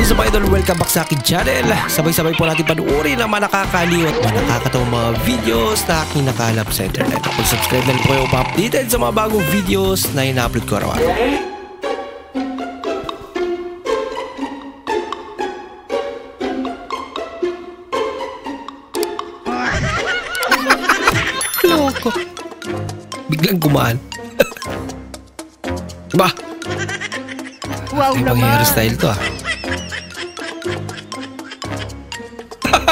What's up idol? Welcome back sa akin channel. Sabay-sabay po natin panuorin ang mga nakakaliw at mga nakakatawang mga videos na aking nakalap sa internet. Kung subscribe na rin po kayo pa-updated sa mga bagong videos na ina-upload ko araw-araw. Loko. Biglang gumaan. Ba? Wow ay, naman. Ibang hairstyle to ah.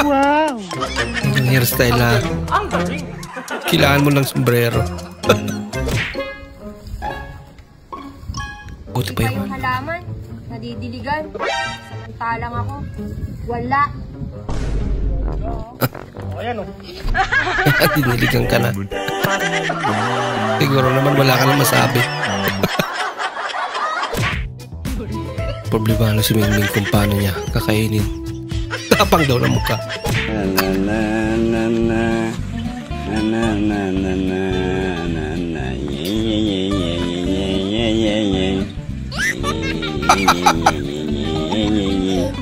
Wow. Yung hairstyle na kailangan mo ng sombrero. Buti pa yun. Yung halaman, nadidiligan. Samantalang ako, wala. Ayan o. Diniligan ka na. Siguro naman wala ka na masabi. Problema na si Mingming kung paano niya kakainin. Tapang daw na mukha.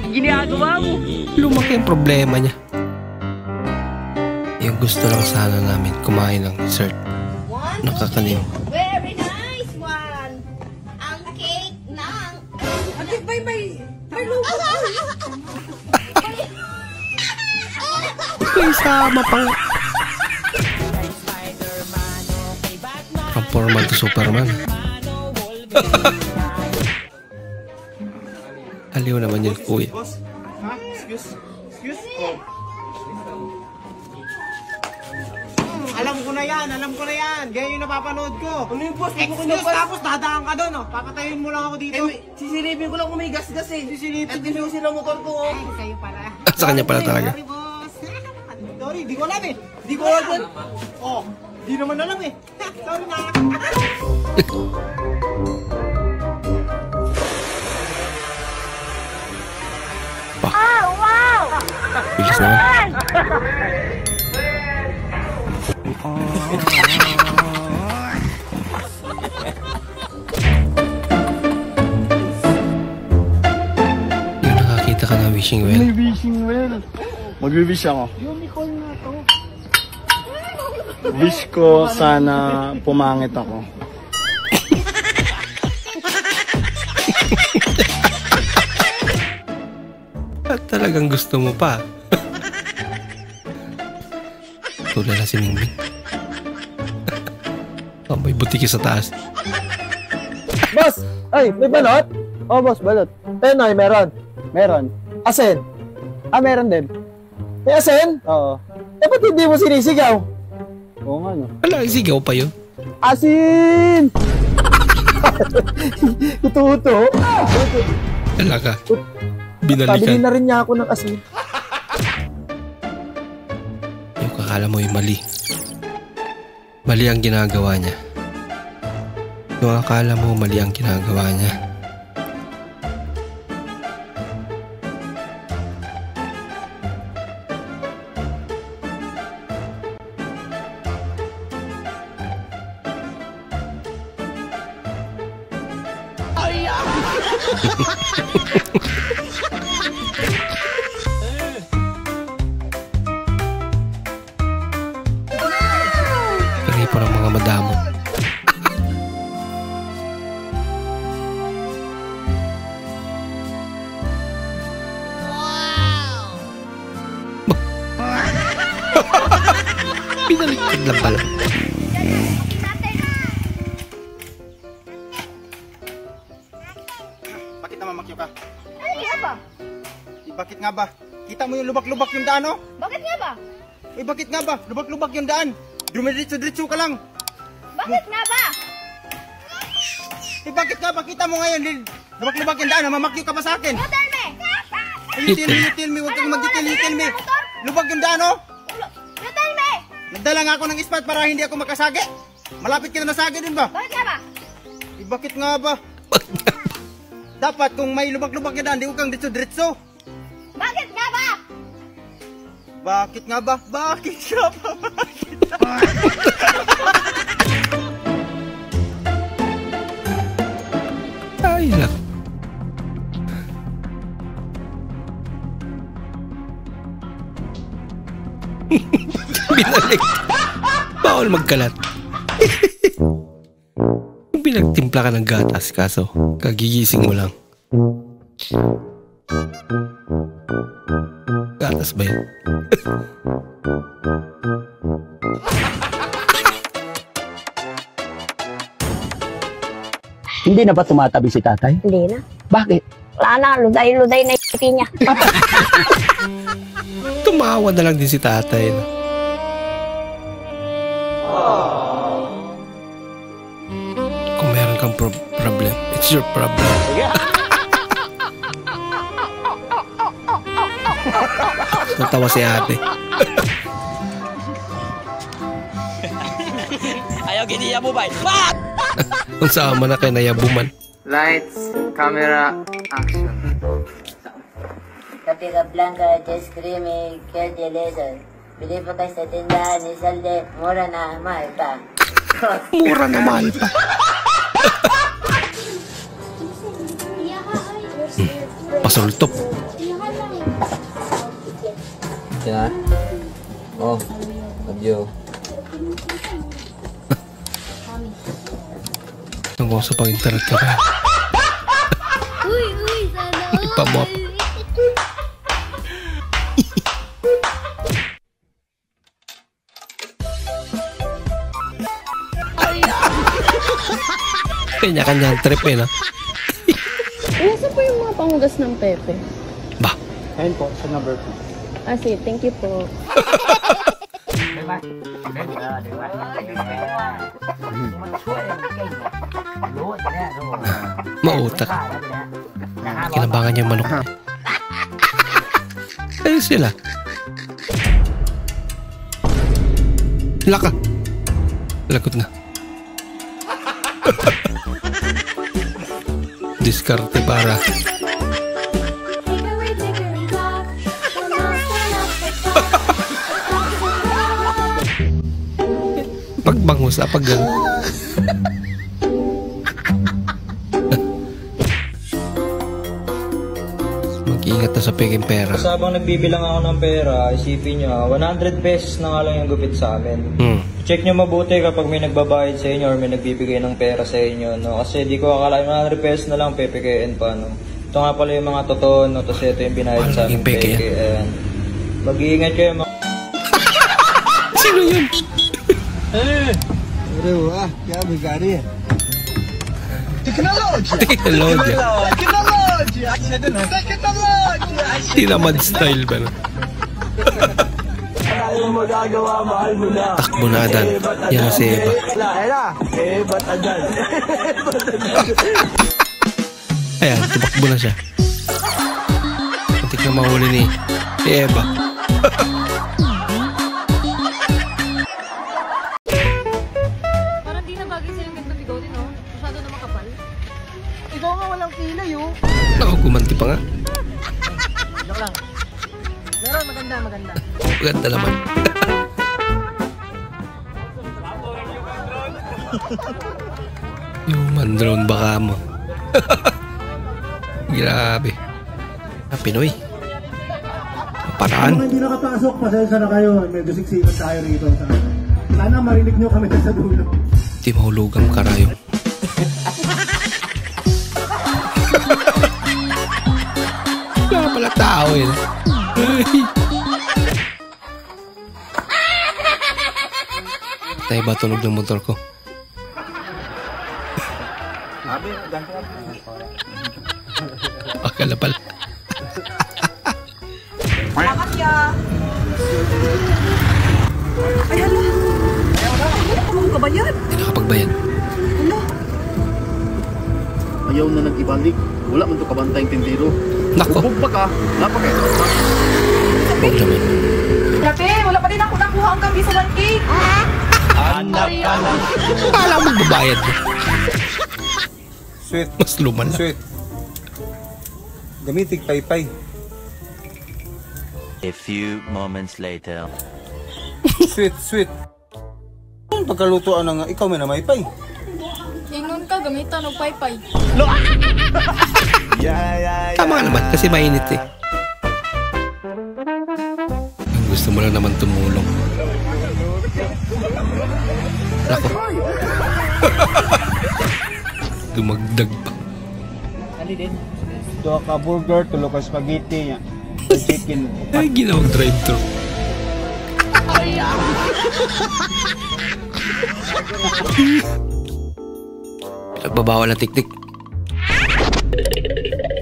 Ginagawa mo. Lumaki ang problema niya. Yung gusto lang sana namin kumain ng dessert. Nakakanin. Very nice one. Ang cake ng... May lupa. May sama pang... From to Superman. Aliw naman yun, kuya. Ha? Excuse? Oh. Alam ko na yan. Ganyan yung napapanood ko. Ano yung boss? Excuse, tapos dadaan ka doon, oh. Papatayin mo lang ako dito. Sisilipin ko lang kung may gas-gas eh. At dinusin ang motor ko, oh. Kayo pala. Sa kanya pala talaga. Sorry, boss. Sorry, di ko alam eh. Di ko alam. Oh, di naman alam eh. Sorry na. Bilis naman. Yung nakakita ka ng wishing well. May wishing well. Mag-wish ako. Unicorn na to. Wish ko sana pumangit ako. At talagang gusto mo pa. Tulala si Mingming. Oh, may butiki sa taas. Boss! Ay, may balot? Oh, boss, balot. Tenoy, meron. Meron. Asin? Ah, meron din. May asin? Oo. Eh, ba't hindi mo sinisigaw? Oo nga, no. Wala, sigaw pa yun. Asin! Tuto. Wala ka. Pabili Binalikan. na rin niya ako ng asin. Yung kakala mo yung mali. Mali ang ginagawa niya. Yung akala mo mali ang ginagawa niya. Pari po ng mga madamo. Pinaliktad lang pala. Bakit naman makyo ka? Ano nga ba? Bakit nga ba? Kita mo yung lubak-lubak yung daan, oh? Bakit nga ba? Bakit nga ba? Lubak-lubak yung daan. Dumiritso-diretso ka lang. Bakit nga ba? Bakit nga ba? Kita mo ngayon, lubak-lubak yung daan. Mamakyo ka pa sa akin. You tell me. You tell me. Huwag kang mag-tell me. Lubak yung daan, oh? You tell me. Nagdala nga ako ng ispat para hindi ako makasagi. Malapit ka na nasagi din ba? Bakit nga ba? Bakit nga ba? Dapat kung may lubak-lubak yung daan, di huwag kang diretso-diretso. Bakit nga ba? Bakit nga ba? Bakit nga ba? Ay lang. Binalik. Bawal magkalat. Pinagtimpla ka ng gatas kaso kagigising mo lang. Gatas ba yun? Hindi na ba tumatabi si tatay? Hindi na. Bakit? Wala na, luday-luday na yung niya. Tumawa na lang din si tatay. No? Kung meron kang problem, it's your problem. Natawa si ate. Ayaw giniya mo ba? Kung sama na kayo nayabuman. Lights, camera, action. Kapika Blanca, just creamy, candy laser. Bili pa kayo sa tindahan ni Salde, mura na, mahal pa. Mura na mahal pa. Pasultop. Yan. Oh, audio. Nung sa pang-internet ka pa. Uy, sana all. Ipamop. Kanya-kanyang trip eh, no? Nasa po yung mga panghugas ng pepe? Ba? Ayun po, sa number 2. Ah, sige, thank you po. Mautak. Kinabangan niya yung manok. Ayun sila. Laka. Lagot na. Diskarte para. Pagbango sa paggal. Mag-ingat na sa peking pera. Habang nagbibilang ako ng pera, isipin nyo, 100 pesos na nga lang yung gupit sa amin. Check nyo mabuti kapag may nagbabayad sa inyo or may nagbibigay ng pera sa inyo, no? Kasi di ko akalain 100 pesos na lang, PPKN pa, no? Ito nga pala yung mga totoo, no? Tapos ito yung binayad sa amin, PPKN. Mag-iingat kayo, mga... Sino yun? Teknology. Tinamad style ba na? Takbo na adan. Yan na si Eva. Ayan, tumakbo na siya. Patik na mahuli ni Eva. Parang di na bagay sa'yo yung ganda bigote, no? Masyado na makapal. Ikaw nga walang kilay, oh. Naku, gumanti pa nga. Joke lang. Meron, maganda. Maganda naman. Human drone baka mo. Grabe. Pinoy. Paraan. Kung hindi nakapasok, pasensya na kayo. Medyo siksikan tayo rito. Sana marinig nyo kami sa dulo. Di mahulugang karayong. Wala pala tao eh. Tayo ba tunog ng motor ko? Akala pala. Hindi nakapagbayad. Ayaw na nag-ibalik. Wala man ito kabantay tindiro. Nako. Bubog ba ka? Napak eh. Huwag naman. Grabe, wala pa din ako nakuha ang gabi sa 1K. Anak ka na. Kala mo babayad mo. Sweet. Mas luman na. Sweet. Gamitig paypay. A few moments later. Sweet. Pagkalutuan na nga, ikaw may namaypay. Ingon ka, gamitan ng paypay. Tama naman kasi mainit eh. Ang Gusto mo lang naman tumulong. Ako. Dumagdag pa. Ali din. Tuwa ka burger, tulo ka spaghetti, chicken. Ay, ginawag drive-thru. Nagbabawal ang tiktik.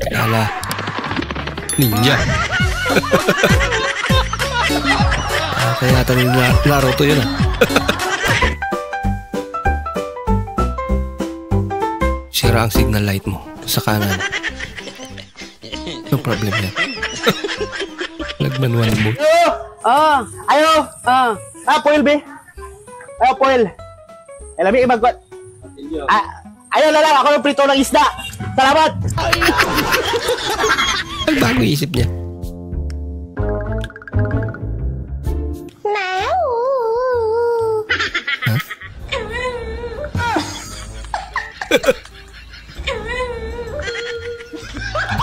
Lala. Ninja. Kaya tanong laro to yun ah. Sira ang signal light mo sa kanan. No problem yan. Nagmanual mo. Poil be. Poil. Alam mo magkwat. Ayaw na lang, ako ng prito ng isda. Salamat. Ang bago isip niya.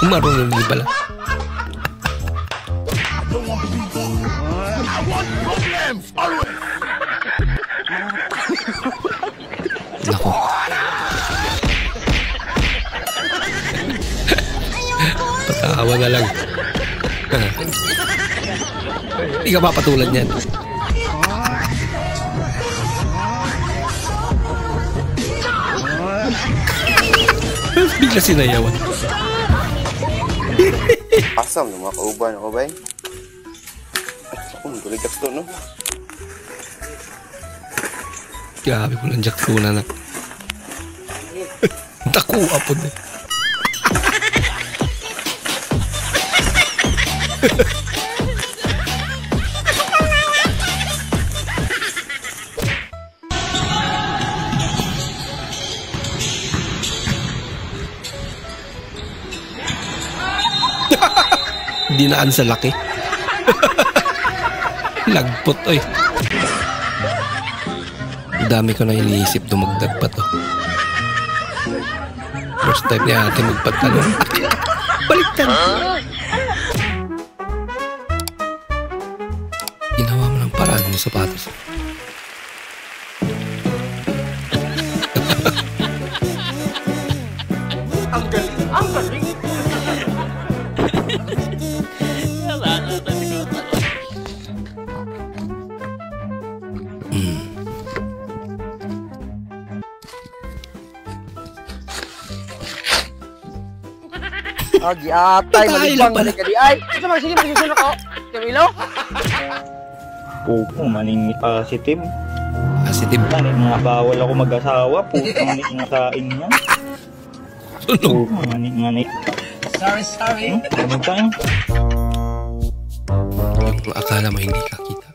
Marunong din pala. Nako. Patawa na lang. Hindi ka papatulad niyan. Bigla sinayawan. Asam na mga kauban ako ba eh? Tuligat to no? Grabe ko lang jackpuna na. Takuha po din. Dinaan sa laki. Lagpot oy. Dami ko na iniisip dumagdag pa to. First time niya ate magpatalong. Baliktad. Ginawa mo ng paraan yung sapatos. Ang galing. Ang galing. Agi atay, malibang na kadi ay. Sige, magsusunod ako. Camilo? Oo, maning positive. Positive? Mga bawal ako mag-asawa. Putang nakain niya. Sunog. Maning. Sorry. Ano tayo? Yung akala mo hindi ka kita.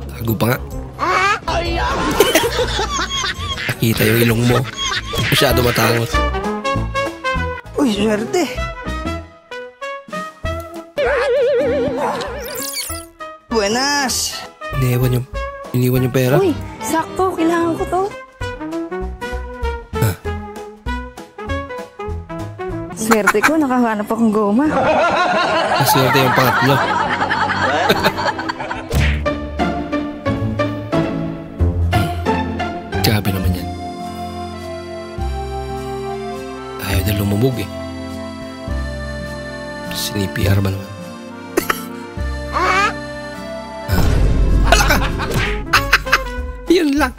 Tago pa nga. Nakita yung ilong mo. Masyado matangos. Uy, swerte. Buenas. Iniwan yung pera? Uy, sakto. Kailangan ko to. Swerte ko, nakahanap akong goma. Swerte yung pangatlo. Grabe naman yan. Ayaw na lumubog eh. Sini-PR ba naman? Hala ka! Yun lang.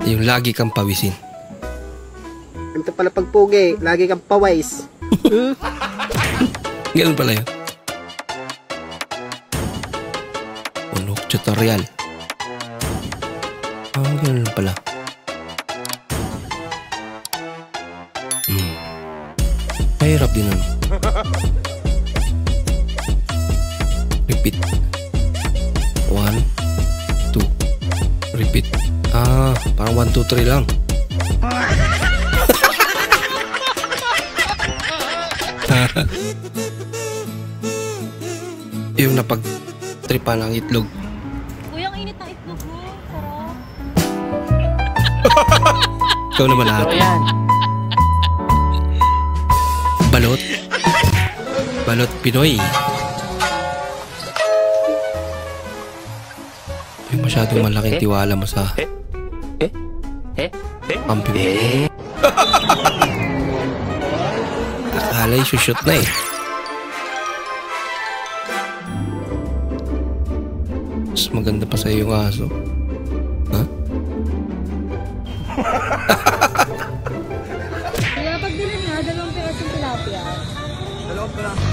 Yung lagi kang pawisin. Ito pala pagpugi, lagi kang pawais. Ganun pala yun. Unok tutorial. Ganun pala. Mahirap din ano. Repeat. 1, 2. Repeat. Parang 1, 2, 3 lang. Yung napag-tripan ng itlog. Kuya, ang init ng itlog mo. Sarap. Ikaw naman ate. Balot. Balot Pinoy. Yung masyadong malaking tiwala mo sa kampi mo. Akala yung shoot na eh. Mas maganda pa sa'yo yung aso. Ha? Kaya pagbilin nga, 2 pirasong tilapia. 2 piraso.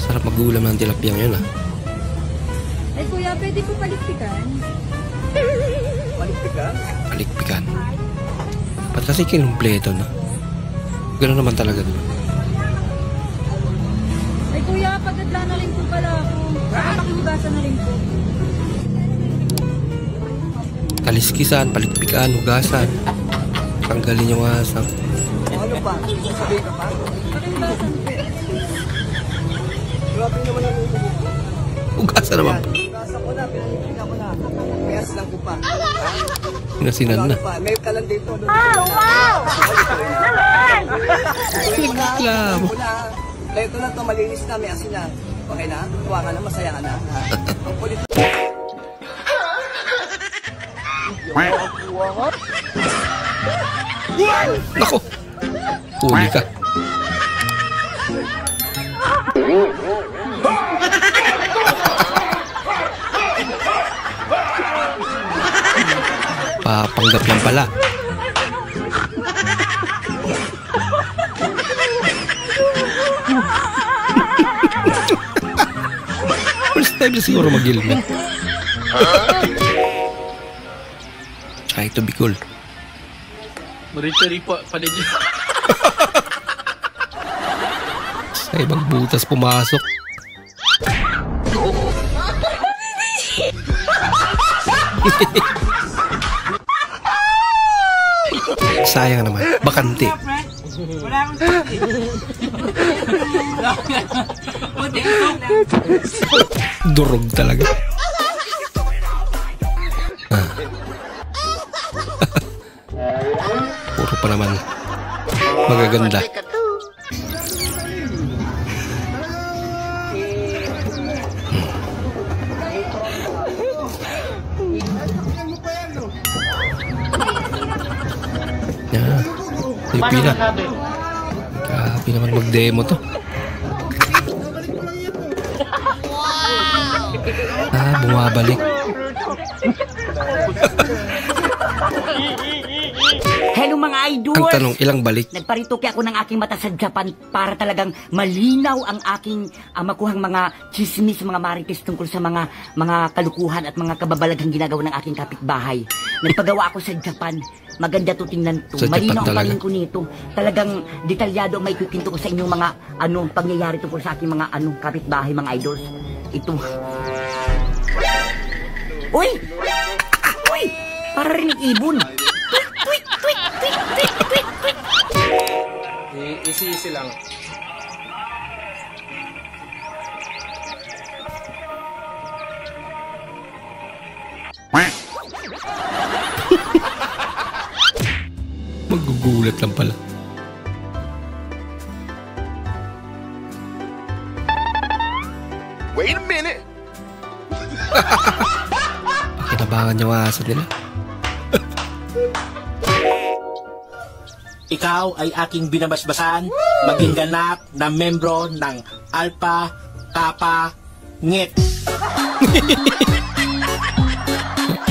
Sarap mag-ulam ng tilapiyang yun ah. Ay kuya, pwede ko palikpikan? Palikpikan? Palikpikan. Ba't kasi kinumpleto na? Gano'n naman talaga diba? Ay kuya, pagadla na rin po pala ako. Baka makihugasan na rin po. Kaliskisan, palikpikan, hugasan. Tanggalin yung asang. Ano pa? Sabihin ka pa? Pakihugasan po. Grabe naman ang Hugasan naman. Hugasan ko na, pinalipikan ko na. Mayas lang ko pa. Pinasinan na. May kalan dito. Wow! Reklamo. Ito na to, malinis na, may asin na. Okay na? Tuwa ka na, masaya ka na. Ang kulit. Nako! Huli ka. Papanggap lang pala. First time na siguro mag-helmet. Try to be cool. Marito-ri po, panadyo. Sa ibang butas pumasok. Sayang naman. Bakante. Wala akong sabi. Durog talaga. Puro pa naman magaganda. Yeah. Pila. Grabe naman mag-demo to. Bumabalik. Hello mga idol! Ang tanong, ilang balik? Nagparitoke ako ng aking mata sa Japan para talagang malinaw ang aking makuhang mga chismis, mga marites tungkol sa mga kalukuhan at mga kababalaghang ginagawa ng aking kapitbahay. Nagpagawa ako sa Japan. Maganda to tingnan to. Malinaw ang paling ko nito. Talagang detalyado ang may kukwento ko sa inyong mga pangyayari tungkol sa aking mga kapitbahay, mga idols. Ito. Uy! Uy! Para rin ibon. Tweet, tweet, tweet, tweet, tweet, tweet. Isi-isi lang. Magugulat lang pala. Wait a minute. Pakinabangan yung aso nila. Ikaw ay aking binabasbasan, maging ganap na membro ng Alpha Kappa Ngit.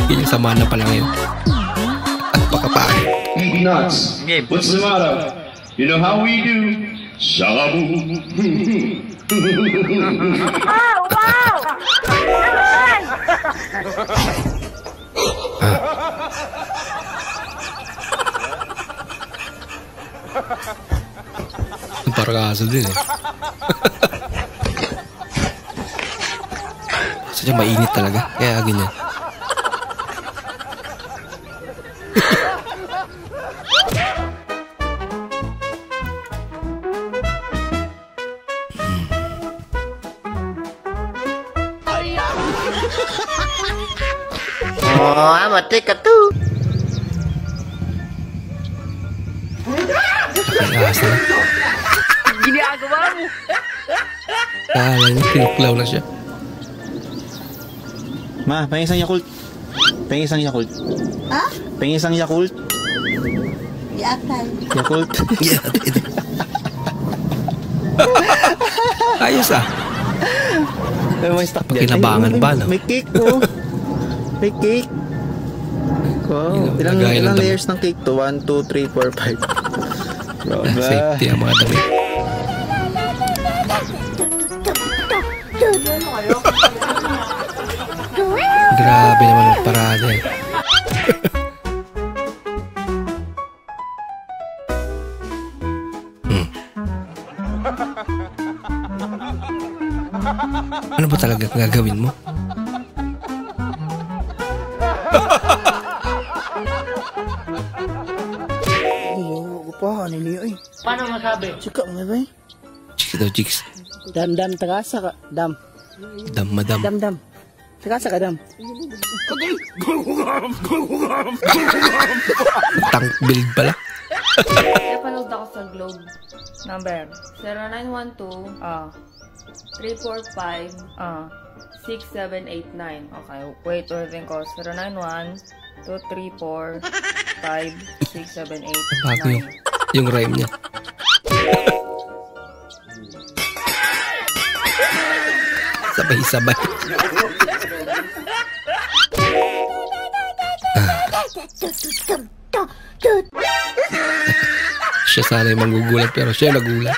Yung sama na pala ngayon. At pakapaan. Nuts. What's the matter? You know how we do? Shagabu. Oh, wow! Parang aso din eh. Sadya mainit talaga. Kaya ganyan. Oh, I'm a take a two. Asa na. Ginagawa mo. Kala niya, pinuklaw na siya. Ma, pahing isang Yakult. Pahing isang Yakult. Ha? Pahing isang Yakult. Yatay. Yakult. Ayos ah. May stock dyan. Pakinabangan ba, no? May cake ko. May cake. Wow. Ilang layers ng cake to? 1, 2, 3, 4, 5. Safety ang mga damit. Grabe naman ang parada eh. Ano ba talaga gagawin mo? Oo, pa. Ano niyo eh? Paano masabi? Chika mo ba eh? Chicks daw, chicks. Dam, tagasa ka. Dam. Dam, madam. Dam. Tagasa ka, dam. Okay. Tank build pala. Napanood ako sa Globe. Number 0912 345 6789. Okay, wait, ulitin ko. 091-234-5678. Bago yung rhyme niya. Sabay-sabay. Siya sana yung manggugulat pero siya nagulat.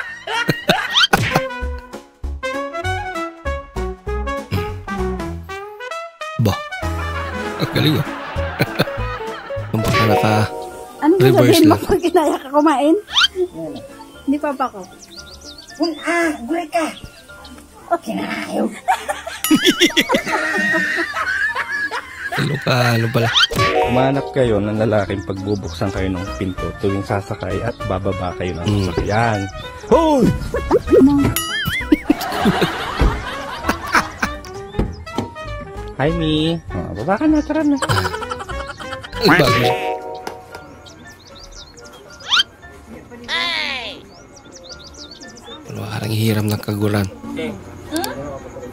Bah, ang galing ah. Kung baka Ano reverse sabihin mo lang. pag kinaya ka kumain? Hindi pa ba ko? Gulay ka. Kinayo. Ano pala? Umanap kayo ng lalaking pagbubuksan kayo ng pinto tuwing sasakay at bababa kayo ng sasakyan. Hoy! Hi, Mi. Baba ka na, tara na. Ay, bago siya. Parang hiram ng kaguran.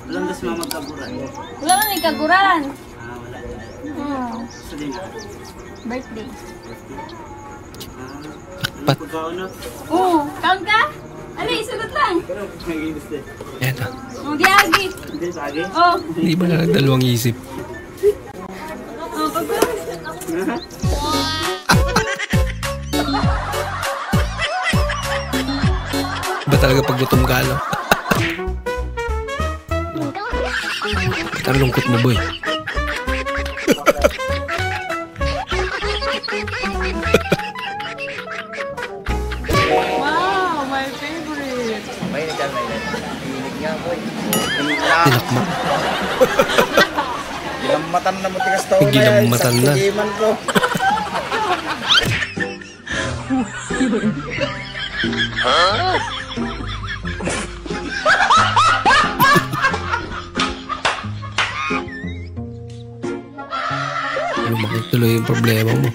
Walang das mga magkaburan. Wala lang yung kaguran. Birthday. Oo, count ka? Ali, sagot lang. Yan ah. Di agi. Oh. Hindi ba na dalawang isip? Oh, Ba talaga pag gutom ka, no? Ang lungkot mo, boy. Wow, my favorite. Mahilig ka, mahilig. Mahilig nga, boy. Tinakma. Ginamatan na mo tigas taon na yan. Ginamatan na. Sa sigiman ko. Lumaki tuloy yung problema mo.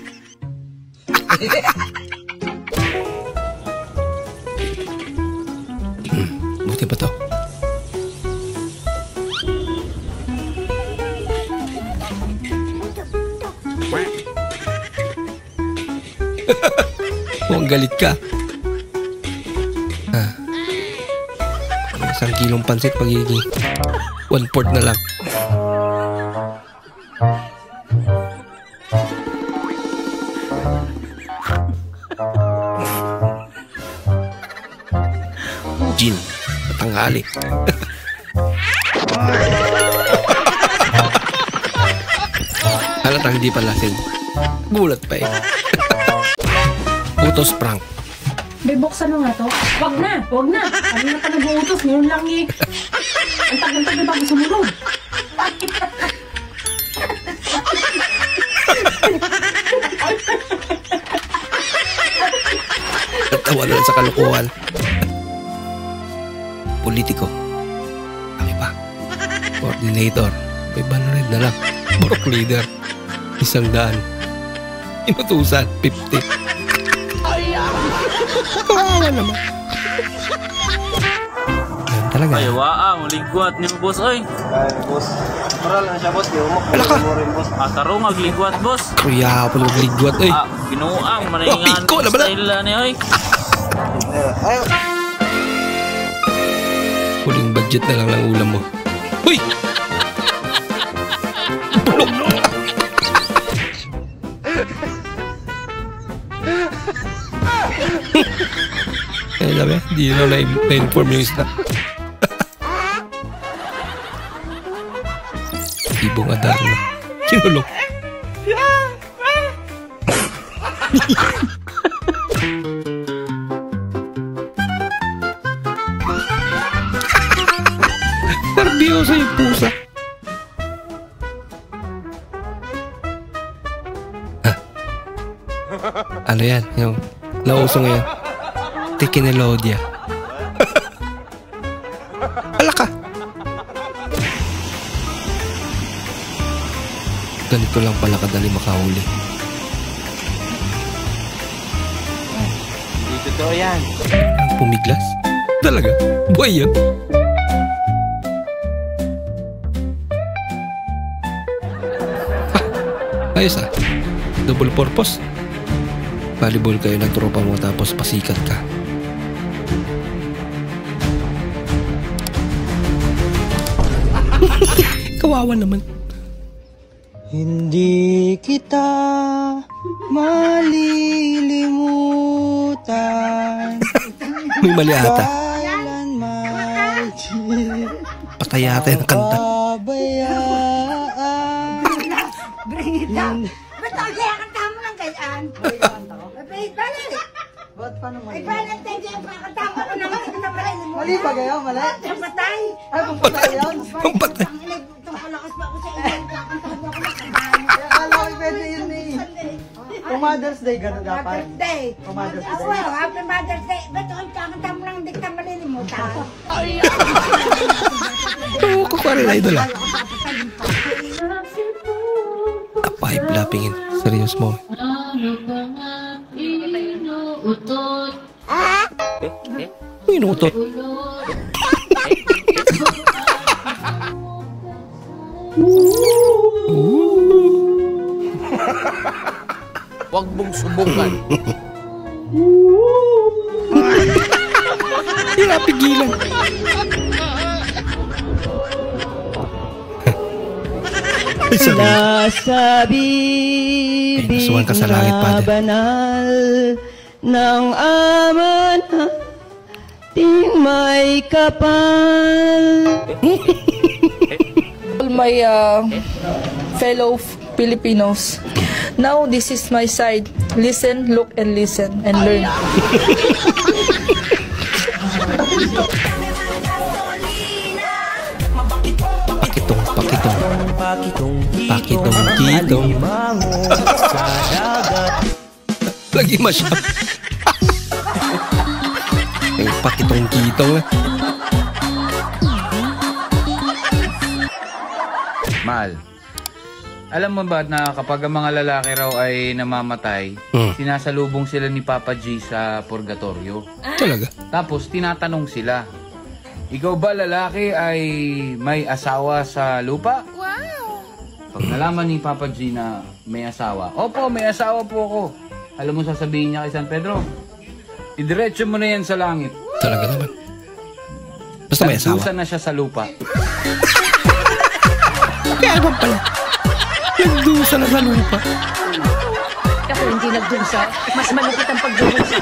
Buti pa to. Mukhang galit ka. Isang kilong pansit magiging 1/4 na lang. Gin, tanghali. Halatang di pa lasing. Gulat pa eh. Utos prank. May buksan mo nga to? Wag na! Wag na! Ano na pa nag-uutos? Ngayon lang eh. Ang tagal-tagal bago sumunod. Natawa na sa kalukuhan. Politiko. Kami pa. Coordinator. May banred na lang. Burok leader. 100. Inutusan, 50. Kawawa naman. Ayan talaga. Ay, waang, ligwat ni boss, oy. Ay, boss. Moral na siya, boss. Di umok. Wala ka. Tarong, agligwat, boss. Kuya, pala magligwat, oy. Binuang, manahingan style ni, oy. Huling budget na lang ng ulam mo. Uy! Bulok! Kaya sabi, hindi na na-inform yung isda. Ibong adar na. Kinulong. Nervyoso yung pusa. Ano yan? Yung nauso ngayon. Tekinolodya. Ala ka. Ganito lang pala kadali makahuli. Dito to yan. Ang pumiglas? Talaga? Buhay yan? Ayos ah. Double purpose. Volleyball kayo ng tropa mo tapos pasikat ka. Kawawa naman. Hindi kita malilimutan. May mali ata. Patay ata yung kanta. Bring it down. Ba't ang kaya kanta mo ng kayaan? Ba't paano mali? Ay, Valentine Day, kakanta mo ko naman. Ito na pala. Mali ba kayo? Mali? Pampatay. Ay, pampatay yun? Pampatay. Itong palakas pa ako sa inyo. Kakanta mo ako ng kanta. Akala ko pwede yun eh. Kung Mother's Day, gano'n dapat? Mother's Day. Kung Mother's Day. Well, happy Mother's Day. Ba't ang kakanta mo lang hindi ka malilimutan? Oo, kukwari na idol ah. Pipe lappingin. Serious mo. Inuutot. Huwag mong subukan. Hindi napigilan. Nasa bibig na banal ng ama nating may kapal. All my fellow Filipinos, now this is my side. Listen, look, and listen, and learn. Pakitong-kitong. Lagi masyap. Ay, pakitong-kitong. Mahal, alam mo ba na kapag ang mga lalaki raw ay namamatay, sinasalubong sila ni Papa G sa purgatorio? Talaga? Tapos tinatanong sila, ikaw ba lalaki ay may asawa sa lupa? Pag nalaman ni Papa G na may asawa, opo, may asawa po ako. Alam mo sasabihin niya kay San Pedro, idiretso mo na yan sa langit. Talaga naman. Basta may asawa. Nagdusa na siya sa lupa. Kaya naman pala. Nagdusa na sa lupa. Ako hindi nagdusa. Mas malupit ang pagdusa.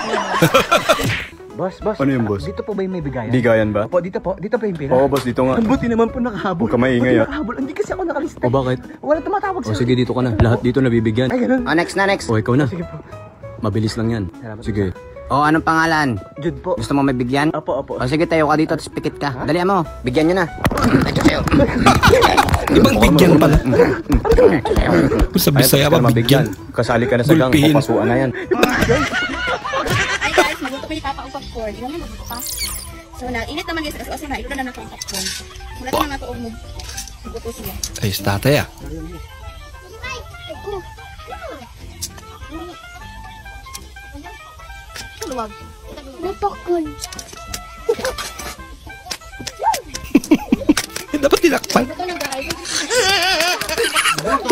Boss. Ano yung boss? Dito po ba yung may bigayan? Bigayan ba? Opo, dito po yung pera. Oo, boss, dito nga. Ang buti naman po nakahabol. Huwag ka maingay, ah. Nakahabol. Hindi kasi ako nakalista. O bakit? Wala tumatawag O sige, dito ka na. Lahat dito nabibigyan. Ay, ganun. Next na. O ikaw na. Sige po. Mabilis lang yan. Sige. O, anong pangalan? Jude po. Gusto mo may bigyan? Opo. O sige, tayo ka dito, tapos pikit ka. Dalihan mo, bigyan nyo na. Ito sa'yo. Ibang bigyan pala. Sa Bisaya pa bigyan. Kasali ka na sa gang. Papasuan na yan. Ay guys, magluto pa yung papa-upag cord. Yung magluto pa. So, init naman guys. Kasi na, ito na natin ang popcorn. Mula na nga ito mo. Magluto sila. Ayos tatay ah. Napakon. Dapat tinakpan.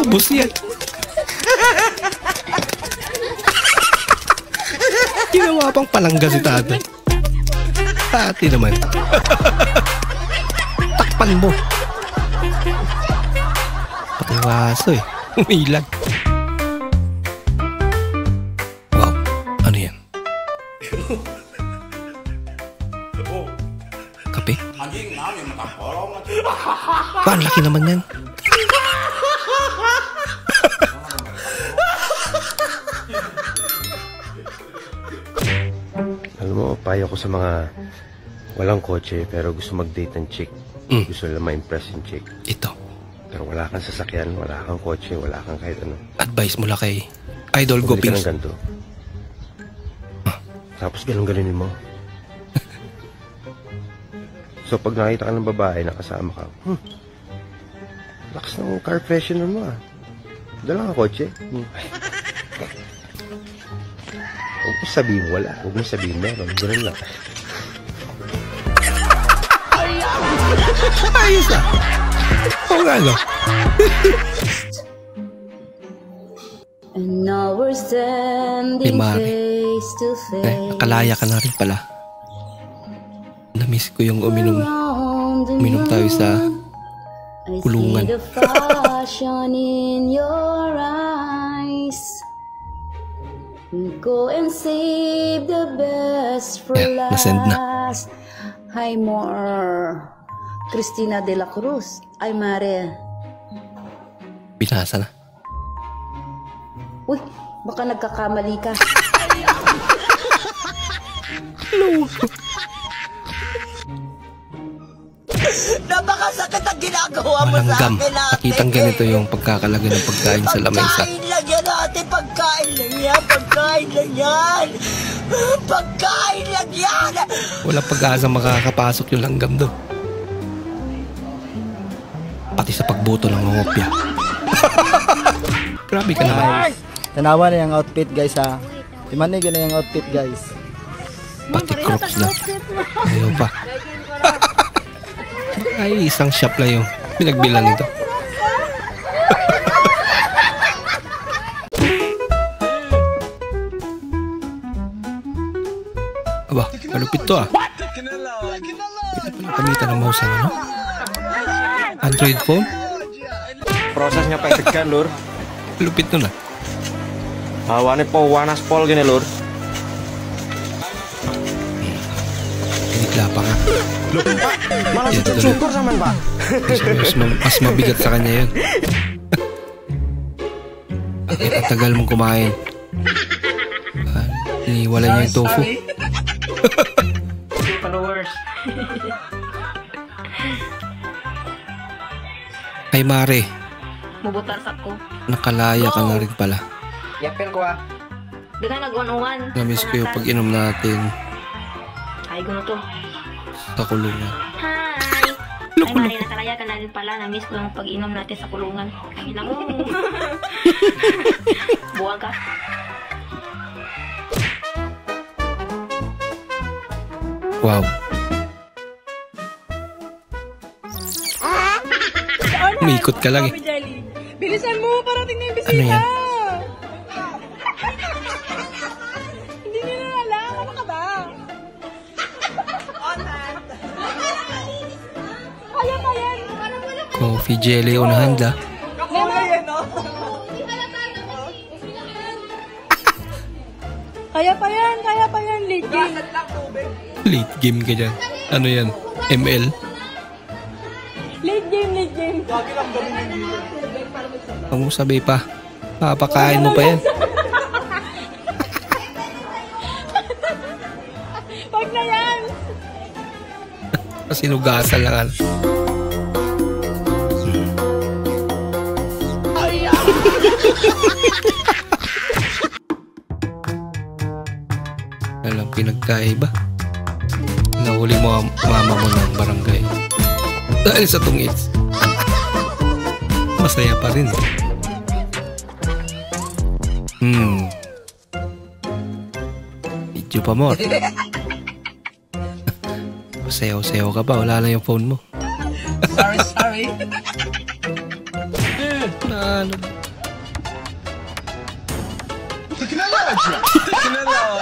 Ubus yan. Ginawa pang palangga si tatay. Tati naman. Takpan mo. Pati waso eh. Umilag. Wow. Ano yan? Kape? Ba, ang laki naman yan. Alam mo, payo ko sa mga walang kotse pero gusto mag-date ng chick. Gusto nila ma-impress yung chick. Ito. Pero wala kang sasakyan, wala kang kotse, wala kang kahit ano. Advice mula kay Idol Gopings. Bumili ka ng ganito. Tapos ganun-ganunin mo. So pag nakita ka ng babae, nakasama ka, lakas ng car freshener mo ah. Dala ka kotse. Huwag mo sabihin wala. Huwag mo sabihin meron. Ganun lang. Ayos ah. Oo nga no. And now we're standing face to face. Nakalaya ka na rin pala. Na-miss ko yung uminom tayo sa kulungan. I see the passion in your eyes. Go and save the best for last. Nasend na. Hi more. Cristina de la Cruz. Ay Mare. Binasa na. Uy, baka nagkakamali ka. Napakasakit ang ginagawa mo sa Malanggam. akin natin. Nakitang ganito yung pagkakalaga ng pagkain sa lamesa. Pagkain lang yan ate, pagkain lang yan, pagkain lang yan. Pagkain lang yan. Walang pag-asa makakapasok yung langgam doon. Pati sa pagbuto ng ngopya. Grabe ka naman. Tanawa na yung outfit guys ha. Timanig na yung outfit guys. Pati crocs na. Ayaw pa. Ay, isang shop lang yung pinagbilan nito. Aba, malupit to ah. Pwede pala kamitan ng mouse ang ano? Android phone? Prosesnya pa segan lur. Lupit nun ah. Hawane po wanas pol gini lur. Hinigla pa nga. Loh, Pak, malah sujud syukur sama Pak. Mas mabigat sa kanya yun. Ang tagal mong kumain. Iniwala niya yung tofu. Followers. Ay Mare, Mubutarsak ko. nakalaya ka na rin pala. Yapin ko ah. Dengan nag-101. Namiss ko yung pag-inom natin Ay, guno to. sa kulungan. Hi! Ay, Mari, nakalaya ka na rin pala. Na-miss ko yung pag-inom natin sa kulungan. Ay, lang mo. Buwag ka. Wow. Umikot ka lang eh. Bilisan mo, parating na yung bisita. Ano yan? Hindi nila alam. Ano ka ba? Kaya pa yan. Coffee jelly on hand ah. Kaya pa yan, kaya pa yan. Late game. Late game ka dyan. Ano yan? ML? Late game, late game. Huwag mo sabi pa. Papakain mo pa yan. Wag na yan. Kasi nugasan lang ano. Alam, pinagkaiba. Nahuli mo ang mama mo ng barangay. Dahil sa tungits. Masaya pa rin. Video pa mo. Sayaw-sayaw ka pa, wala na yung phone mo. Sorry. Ano?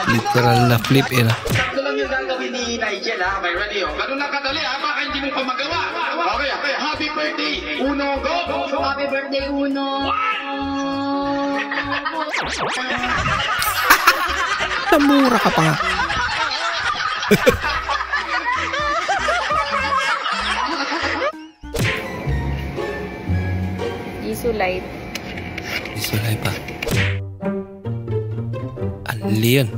Literal na flip eh na. Sakto lang yung gagawin ni Nigel ha. Okay, ready oh. Ganun lang kadali ha. Baka hindi mo pa magawa. Okay. Happy birthday, Uno. Go! Happy birthday, Uno! Namura ka pa nga. Isulay. Isulay pa. Alien.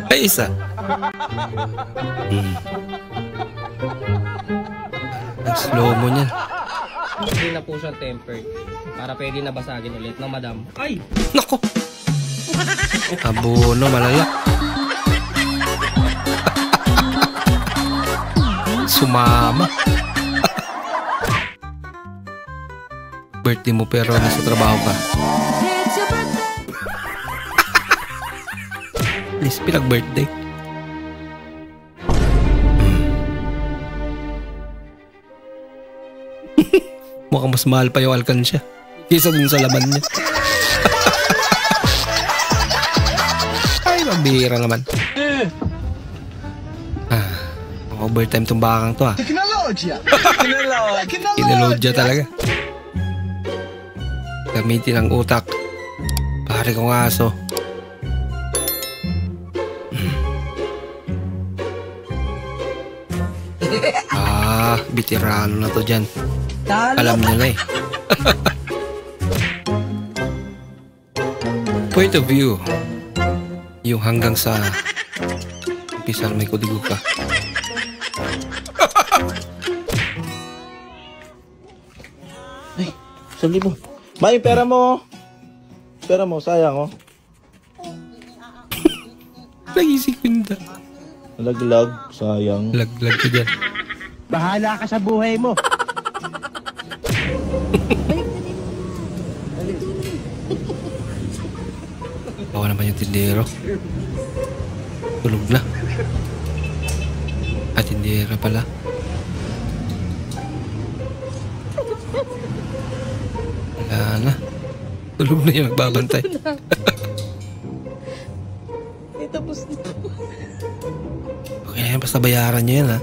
Ay, isa. Slow mo niyan. Hindi na po siya tempered. Para pwede na basagin ulit ng madam. Ay! Nako! Abono, malala. Sumama. Birthday mo pero nasa trabaho ka. Please, pinag-birthday. Mukhang mas mahal pa yung alkansya kaysa dun sa laman niya. Ay, mabihira naman. Overtime tong bakang to ah. Teknolodya Kinalodya talaga. Gamitin ang utak. Pare kong aso. Bitirano na to dyan. Alam niya na eh. Point of view. Yung hanggang sa umpisa may kudigo ka. Ay, 1,000. May pera mo. Pera mo, sayang oh. Nagisikwinta. Laglag, sayang. Laglag ka dyan. Bahala ka sa buhay mo. Bawa naman yung tindero. Tulog na. At tindera pala. Wala na. Tulog na yung nagbabantay. Tapos na. Okay na yan, basta bayaran niya yan ha.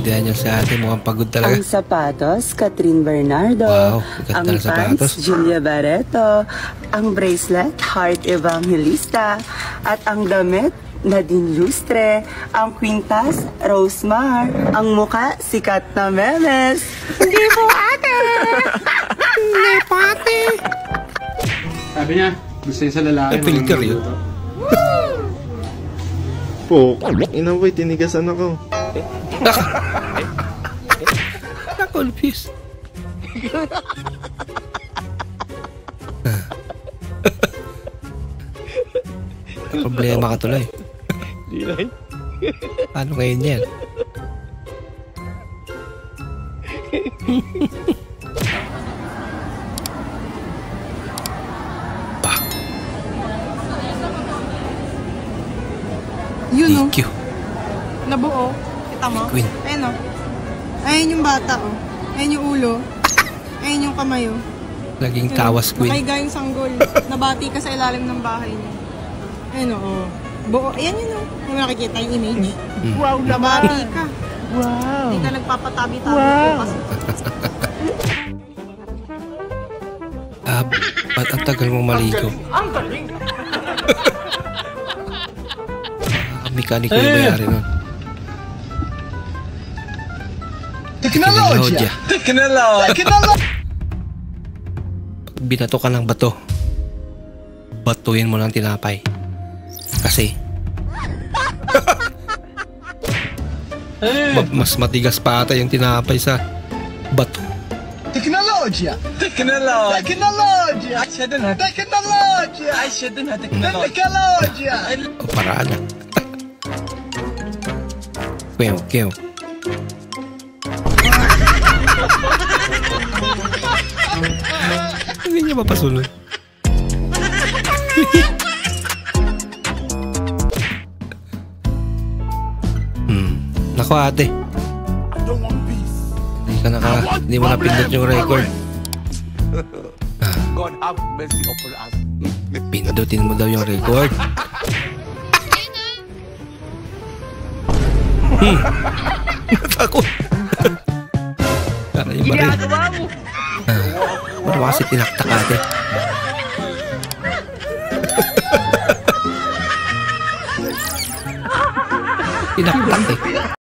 Hindi niya sa atin, mukhang pagod talaga. Ang sapatos, Catherine Bernardo. Wow, ang ganda ng sapatos. pants, Julia Barreto. Ang bracelet, Heart Evangelista. At ang damit, Nadine Lustre. Ang kwintas, Rosemar. Ang muka, sikat na memes. Hindi po ate! Hindi po ate! Sabi niya, gusto niya sa lalaki. Filter yun. Po, inaway, tinigasan ako. Nakonfuse. Problema ka tuloy. Di na eh. Paano ngayon yan? Yun o. EQ. Nabuo. Kita mo? Queen. Ayan o. Ayan yung bata o. Ayan yung ulo. Ayan yung kamay o. Naging tawas queen. Nakaiga yung sanggol. Nabati ka sa ilalim ng bahay niya. Ayan o. Buo. Ayan yun o. Yung nakikita yung image. Wow, nabati ka. Wow. Hindi ka nagpapatabi-tabi. Wow. Ba't ang tagal mong maligo? Ang galing! Mekaniko yung bayari nun. Teknolodya! Teknolodya! Pag binato ka ng bato, batuin mo ng tinapay. Kasi mas matigas pa ata yung tinapay sa bato. Teknolodya! Technologia! Technologia! Technologia! Technologia! O, paraan na. Kew. Hindi niya mapasunod. Nako ate. Hindi mo napindot yung record. God have mercy upon us. Pindutin mo daw yung record. Natakot. Ginagawa mo. Ano kasi tinaktak ate? Tinaktak eh.